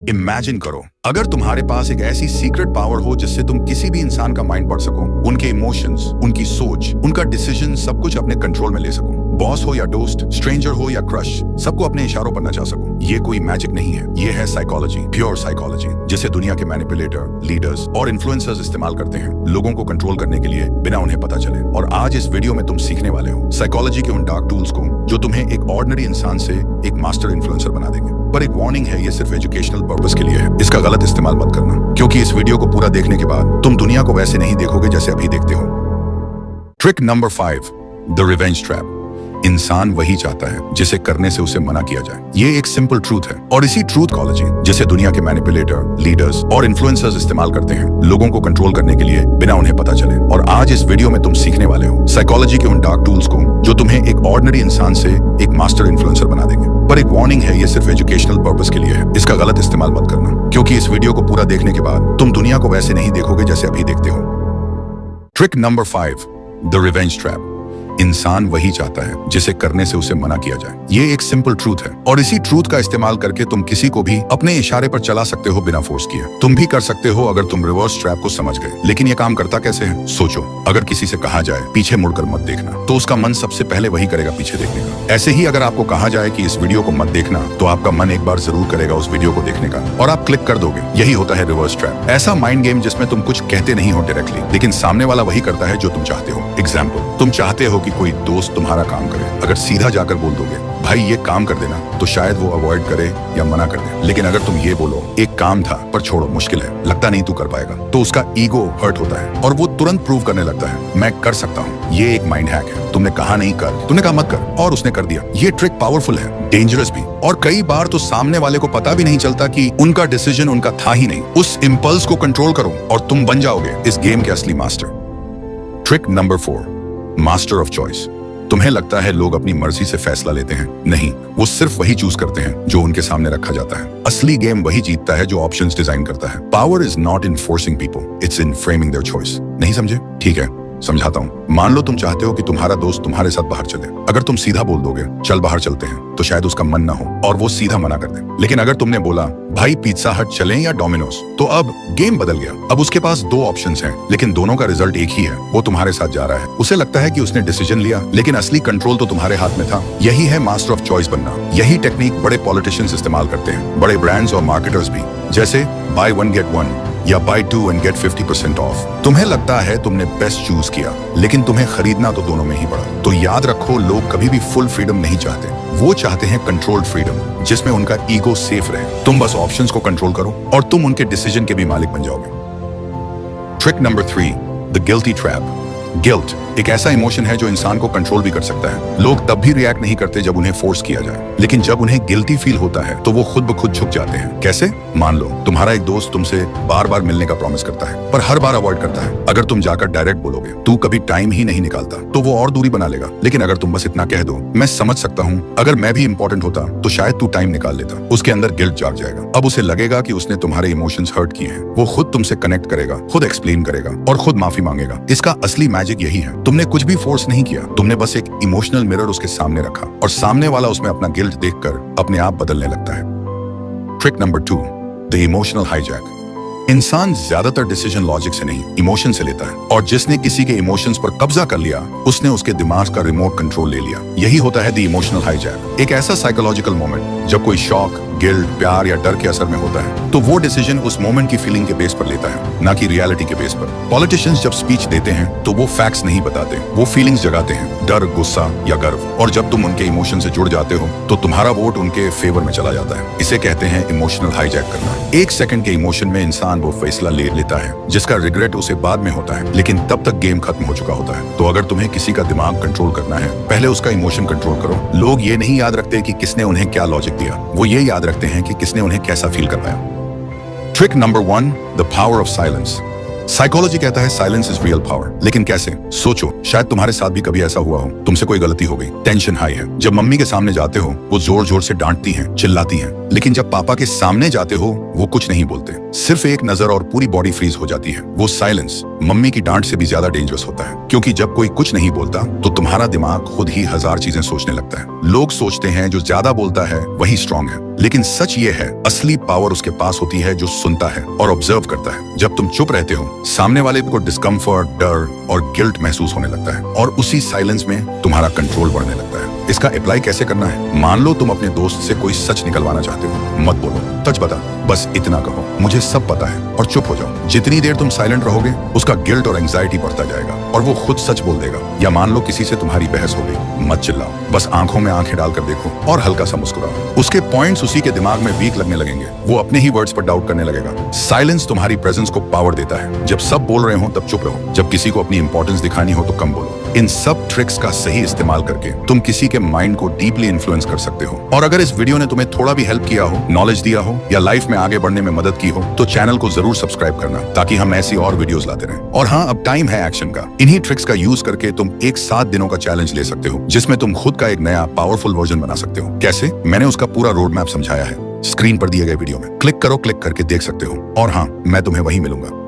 Imagine करो, अगर तुम्हारे पास एक ऐसी सीक्रेट पावर हो जिससे तुम किसी भी इंसान का माइंड पढ़ सको, उनके इमोशंस, उनकी सोच, उनका डिसीजन सब कुछ अपने कंट्रोल में ले सको। बॉस हो या दोस्त, स्ट्रेंजर हो या क्रश, सबको अपने इशारों पर नचा सको। ये कोई मैजिक नहीं है, ये है साइकोलॉजी, प्योर साइकोलॉजी, जिसे दुनिया के मैनिपुलेटर, लीडर्स और इन्फ्लुएंसर्स इस्तेमाल करते हैं लोगों को कंट्रोल करने के लिए बिना उन्हें पता चले। और आज इस वीडियो में तुम सीखने वाले हो साइकोलॉजी के उन डार्क टूल्स को जो तुम्हें एक ऑर्डिनरी इंसान से एक मास्टर इन्फ्लुएंसर बना देंगे। पर एक वार्निंग है, ये सिर्फ एजुकेशनल पर्पस के लिए है, इसका गलत इस्तेमाल मत करना, क्योंकि इस वीडियो को पूरा देखने के बाद तुम दुनिया को वैसे नहीं देखोगे जैसे अभी देखते हो। Trick number 5, the revenge trap. इंसान वही चाहता है जिसे करने से उसे मना किया जाए। ये एक सिंपल ट्रूथ है, और इसी ट्रूथोलॉजी जिसे दुनिया के मैनिपुलेटर, लीडर्स और इन्फ्लुएंसर्स इस्तेमाल करते हैं लोगों को कंट्रोल करने के लिए बिना उन्हें पता चले। और आज इस वीडियो में तुम सीखने वाले हो साइकोलॉजी के उन डार्क टूल्स को जो तुम्हें एक ऑर्डिनरी इंसान से एक मास्टर इन्फ्लुएंसर बना देंगे। पर एक वार्निंग है, ये सिर्फ एजुकेशनल पर्पस के लिए है, इसका गलत इस्तेमाल मत करना, क्योंकि इस वीडियो को पूरा देखने के बाद तुम दुनिया को वैसे नहीं देखोगे जैसे अभी देखते हो। Trick number 5, the revenge trap. इंसान वही चाहता है जिसे करने से उसे मना किया जाए। ये एक सिंपल ट्रूथ है, और इसी ट्रूथ का इस्तेमाल करके तुम किसी को भी अपने इशारे पर चला सकते हो बिना फोर्स किए। तुम भी कर सकते हो अगर तुम रिवर्स ट्रैप को समझ गए। लेकिन ये काम करता कैसे है? सोचो, अगर किसी से कहा जाए पीछे मुड़कर मत देखना, तो उसका मन सबसे पहले वही करेगा, पीछे देखने का। ऐसे ही अगर आपको कहा जाए कि इस वीडियो को मत देखना, तो आपका मन एक बार जरूर करेगा उस वीडियो को देखने का, और आप क्लिक कर दोगे। यही होता है रिवर्स ट्रैप, ऐसा माइंड गेम जिसमें तुम कुछ कहते नहीं हो डायरेक्टली, लेकिन सामने वाला वही करता है जो तुम चाहते हो। एग्जाम्पल, तुम चाहते हो कि कोई दोस्त तुम्हारा काम करे। अगर सीधा जाकर बोल दोगे भाई ये काम कर देना, तो शायद वो अवॉइड करे या मना कर दे। लेकिन अगर तुम ये बोलो एक काम था पर छोड़ो, मुश्किल है, लगता नहीं तू कर पाएगा, तो उसका ईगो हर्ट होता है और वो तुरंत प्रूव करने लगता है मैं कर सकता हूँ। ये एक माइंड हैक है। तुमने कहा नहीं कर, तुमने कहा मत कर, और उसने कर दिया। ये ट्रिक पावरफुल है, डेंजरस भी, और कई बार तो सामने वाले को पता भी नहीं चलता कि उनका डिसीजन उनका था ही नहीं। उस इम्पल्स को कंट्रोल करो और तुम बन जाओगे इस गेम के असली master. Trick number 4, master of choice. तुम्हें लगता है लोग अपनी मर्जी से फैसला लेते हैं? नहीं, वो सिर्फ वही चूज करते हैं जो उनके सामने रखा जाता है। असली गेम वही जीतता है जो ऑप्शंस डिजाइन करता है। Power is not in forcing people, it's in framing their choice. नहीं समझे? ठीक है, समझाता हूँ। मान लो तुम चाहते हो कि तुम्हारा दोस्त तुम्हारे साथ बाहर चले। अगर तुम सीधा बोल दोगे चल बाहर चलते हैं, तो शायद उसका मन ना हो और वो सीधा मना कर दे। लेकिन अगर तुमने बोला भाई पिज्जा हट चलें या डोमिनोज, तो अब गेम बदल गया। अब उसके पास 2 ऑप्शंस हैं, लेकिन दोनों का रिजल्ट एक ही है, वो तुम्हारे साथ जा रहा है। उसे लगता है कि उसने डिसीजन लिया, लेकिन असली कंट्रोल तो तुम्हारे हाथ में था। यही है मास्टर ऑफ चॉइस बनना। यही टेक्निक बड़े पॉलिटिशियंस इस्तेमाल करते हैं, बड़े ब्रांड्स और मार्केटर्स भी, जैसे बाय 1 गेट 1 या बाय 2 and get 50% ऑफ। तुम्हें लगता है तुमने बेस्ट चूज किया, लेकिन तुम्हें खरीदना तो दोनों में ही पड़ा। तो याद रखो, लोग कभी भी फुल फ्रीडम नहीं चाहते, वो चाहते हैं कंट्रोल्ड फ्रीडम, जिसमें उनका ईगो सेफ रहे। तुम बस ऑप्शंस को कंट्रोल करो और तुम उनके डिसीजन के भी मालिक बन जाओगे। Trick number 3, the guilty trap. Guilt एक ऐसा इमोशन है जो इंसान को कंट्रोल भी कर सकता है। लोग तब भी रिएक्ट नहीं करते जब उन्हें फोर्स किया जाए, लेकिन जब उन्हें गिल्टी फील होता है तो वो खुद ब खुद झुक जाते हैं। कैसे? मान लो तुम्हारा एक दोस्त तुमसे बार बार मिलने का प्रॉमिस करता है, पर हर बार अवॉइड करता है। अगर तुम जाकर डायरेक्ट बोलोगे तू कभी टाइम ही नहीं निकालता, तो वो और दूरी बना लेगा। लेकिन अगर तुम बस इतना कह दो मैं समझ सकता हूँ, अगर मैं भी इंपॉर्टेंट होता तो शायद तू टाइम निकाल लेता, उसके अंदर गिल्ट जाग जाएगा। अब उसे लगेगा कि उसने तुम्हारे इमोशंस हर्ट किए हैं। वो खुद तुमसे कनेक्ट करेगा, खुद एक्सप्लेन करेगा और खुद माफी मांगेगा। इसका असली मैजिक यही है, तुमने कुछ भी फोर्स नहीं किया, तुमने बस एक इमोशनल मिरर उसके सामने रखा, और सामने वाला उसमें अपना गिल्ट देखकर अपने आप बदलने लगता है। Trick number 2, the emotional hijack. इंसान ज्यादातर डिसीजन लॉजिक से नहीं, इमोशन से लेता है, और जिसने किसी के इमोशंस पर कब्जा कर लिया, उसने उसके दिमाग का रिमोट कंट्रोल ले लिया। यही होता है द इमोशनल हाईजैक। एक ऐसा साइकोलॉजिकल मोमेंट जब कोई शॉक, गिल्ट, प्यार या डर के असर में होता है, तो वो डिसीजन उस मोमेंट की फीलिंग के बेस पर लेता है, ना कि रियलिटी के बेस पर। पॉलिटिशियंस जब स्पीच देते हैं तो वो फैक्ट्स नहीं बताते, वो फीलिंग्स जगाते हैं, डर, गुस्सा या गर्व। और जब तुम उनके इमोशन से जुड़ जाते हो तो तुम्हारा वोट उनके फेवर में चला जाता है। इसे कहते हैं इमोशनल हाईजैक करना। 1 सेकंड के इमोशन में इंसान वो फैसला ले लेता है जिसका रिग्रेट उसे बाद में होता है, लेकिन तब तक गेम खत्म हो चुका होता है। तो अगर तुम्हें किसी का दिमाग कंट्रोल करना है, पहले उसका इमोशन कंट्रोल करो। लोग ये नहीं याद रखते कि किसने उन्हें क्या लॉजिक दिया, वो ये याद रखते हैं कि किसने उन्हें कैसा फील करवाया। Trick number 1, the power of silence. Psychology कहता है साइलेंस इज रियल पावर, लेकिन कैसे? सोचो, शायद तुम्हारे साथ भी कभी ऐसा हुआ हो, तुमसे कोई गलती हो गई, टेंशन हाई है। जब मम्मी के सामने जाते हो वो जोर जोर से डांटती हैं, चिल्लाती हैं, लेकिन जब पापा के सामने जाते हो वो कुछ नहीं बोलते, सिर्फ एक नजर और पूरी बॉडी फ्रीज हो जाती है। वो साइलेंस मम्मी की डांट से भी ज्यादा डेंजरस होता है, क्योंकि जब कोई कुछ नहीं बोलता तो तुम्हारा दिमाग खुद ही 1000 चीजें सोचने लगता है। लोग सोचते हैं जो ज्यादा बोलता है वही स्ट्रांग है, लेकिन सच ये है, असली पावर उसके पास होती है जो सुनता है और ऑब्जर्व करता है। जब तुम चुप रहते हो, सामने वाले को डिस्कम्फर्ट, डर और गिल्ट महसूस होने लगता है और उसी साइलेंस में तुम्हारा कंट्रोल बढ़ने लगता है। इसका अप्लाई कैसे करना है? मान लो तुम अपने दोस्त से कोई सच निकलवाना चाहते हो, मत बोलो सच बता, बस इतना कहो मुझे सब पता है और चुप हो जाओ। जितनी देर तुम साइलेंट रहोगे, उसका गिल्ट और एंजाइटी बढ़ता जाएगा और वो खुद सच बोल देगा। या मान लो किसी से तुम्हारी बहस हो गई, मत चिल्लाओ, बस आंखों में आंखें डालकर देखो और हल्का सा मुस्कुराओ। उसके पॉइंट्स उसी के दिमाग में वीक लगने लगेंगे, वो अपने ही वर्ड्स पर डाउट करने लगेगा। साइलेंस तुम्हारी प्रेजेंस को पावर देता है। जब सब बोल रहे हो तब चुप रहो, जब किसी को अपनी इंपॉर्टेंस दिखानी हो तो कम बोलो। इन सब ट्रिक्स का सही इस्तेमाल करके तुम किसी के माइंड को डीपली इन्फ्लुएंस कर सकते हो। और अगर इस वीडियो ने तुम्हें थोड़ा भी हेल्प किया हो, नॉलेज दिया हो या लाइफ में आगे बढ़ने में मदद की हो, तो चैनल को जरूर सब्सक्राइब करना ताकि हम ऐसी और वीडियोस लाते रहें। और हाँ, अब टाइम है एक्शन का। इन्हीं ट्रिक्स का यूज करके तुम एक 7 दिनों का चैलेंज ले सकते हो, जिसमें तुम खुद का एक नया पावरफुल वर्जन बना सकते हो। कैसे? मैंने उसका पूरा रोड मैप समझाया है। स्क्रीन पर दिए गए वीडियो में क्लिक करो, क्लिक करके देख सकते हो। और हाँ, मैं तुम्हें वहीं मिलूंगा।